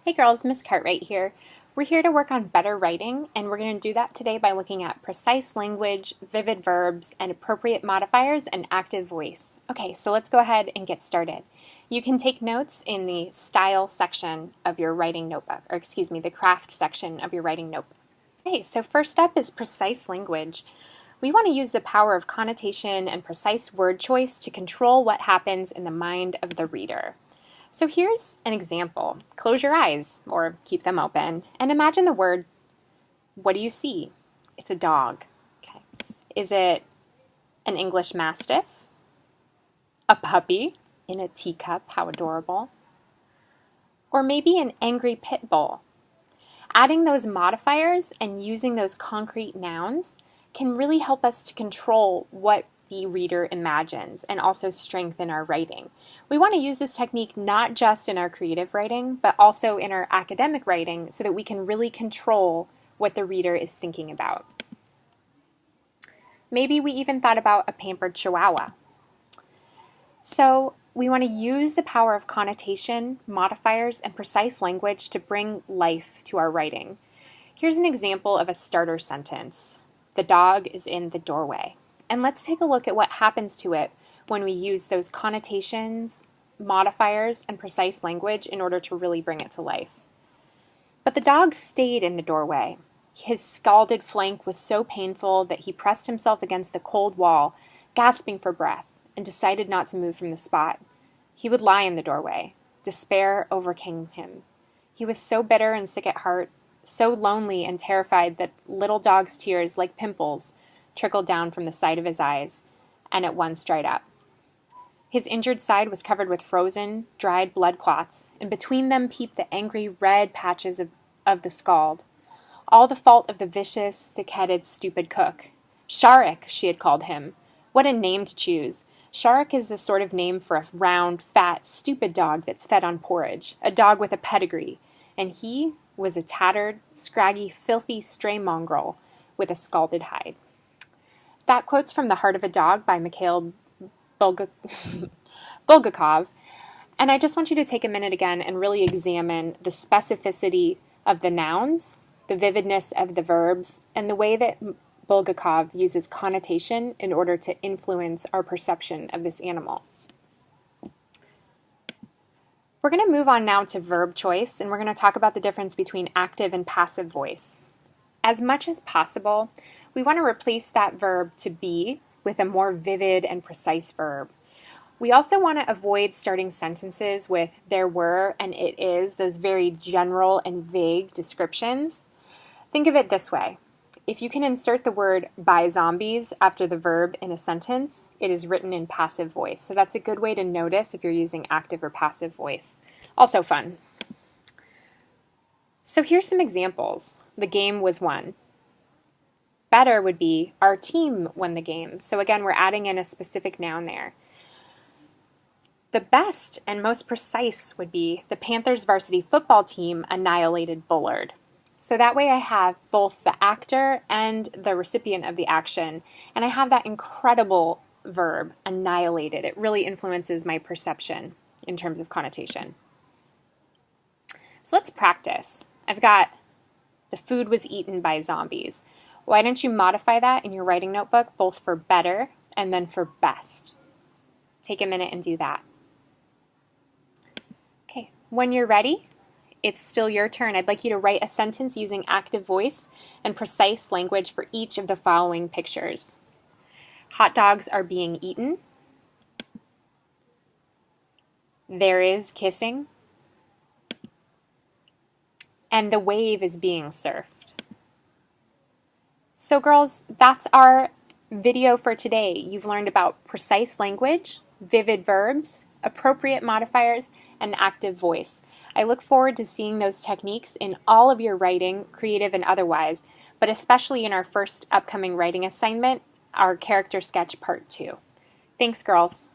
Hey girls, Miss Cartwright here. We're here to work on better writing, and we're going to do that today by looking at precise language, vivid verbs, and appropriate modifiers and active voice. Okay, so let's go ahead and get started. You can take notes in the style section of your writing notebook, or excuse me, the craft section of your writing notebook. Okay, so first up is precise language. We want to use the power of connotation and precise word choice to control what happens in the mind of the reader. So here's an example. Close your eyes, or keep them open, and imagine the word, what do you see? It's a dog. Okay. Is it an English Mastiff? A puppy in a teacup, how adorable. Or maybe an angry pit bull. Adding those modifiers and using those concrete nouns can really help us to control what the reader imagines and also strengthen our writing. We want to use this technique not just in our creative writing, but also in our academic writing so that we can really control what the reader is thinking about. Maybe we even thought about a pampered chihuahua. So we want to use the power of connotation, modifiers, and precise language to bring life to our writing. Here's an example of a starter sentence. The dog is in the doorway. And let's take a look at what happens to it when we use those connotations, modifiers, and precise language in order to really bring it to life. But the dog stayed in the doorway. His scalded flank was so painful that he pressed himself against the cold wall, gasping for breath, and decided not to move from the spot. He would lie in the doorway. Despair overcame him. He was so bitter and sick at heart, so lonely and terrified that little dog's tears, like pimples, trickled down from the side of his eyes, and at once dried up. His injured side was covered with frozen, dried blood clots, and between them peeped the angry red patches of the scald. All the fault of the vicious, thick-headed, stupid cook. Sharik, she had called him. What a name to choose. Sharik is the sort of name for a round, fat, stupid dog that's fed on porridge, a dog with a pedigree, and he was a tattered, scraggy, filthy, stray mongrel with a scalded hide. That quote's from The Heart of a Dog by Mikhail Bulgakov, and I just want you to take a minute again and really examine the specificity of the nouns, the vividness of the verbs, and the way that Bulgakov uses connotation in order to influence our perception of this animal. We're going to move on now to verb choice, and we're going to talk about the difference between active and passive voice. As much as possible, we want to replace that verb to be with a more vivid and precise verb. We also want to avoid starting sentences with there were and it is, those very general and vague descriptions. Think of it this way. If you can insert the word by zombies after the verb in a sentence, it is written in passive voice. So that's a good way to notice if you're using active or passive voice. Also fun. So here's some examples. The game was won. Better would be our team won the game. So again, we're adding in a specific noun there. The best and most precise would be the Panthers varsity football team annihilated Bullard. So that way I have both the actor and the recipient of the action, and I have that incredible verb, annihilated. It really influences my perception in terms of connotation. So let's practice. I've got the food was eaten by zombies. Why don't you modify that in your writing notebook, both for better and then for best? Take a minute and do that. Okay, when you're ready, it's still your turn. I'd like you to write a sentence using active voice and precise language for each of the following pictures. Hot dogs are being eaten. There is kissing. And the wave is being surfed. So girls, that's our video for today. You've learned about precise language, vivid verbs, appropriate modifiers, and active voice. I look forward to seeing those techniques in all of your writing, creative and otherwise, but especially in our first upcoming writing assignment, our character sketch part 2. Thanks, girls.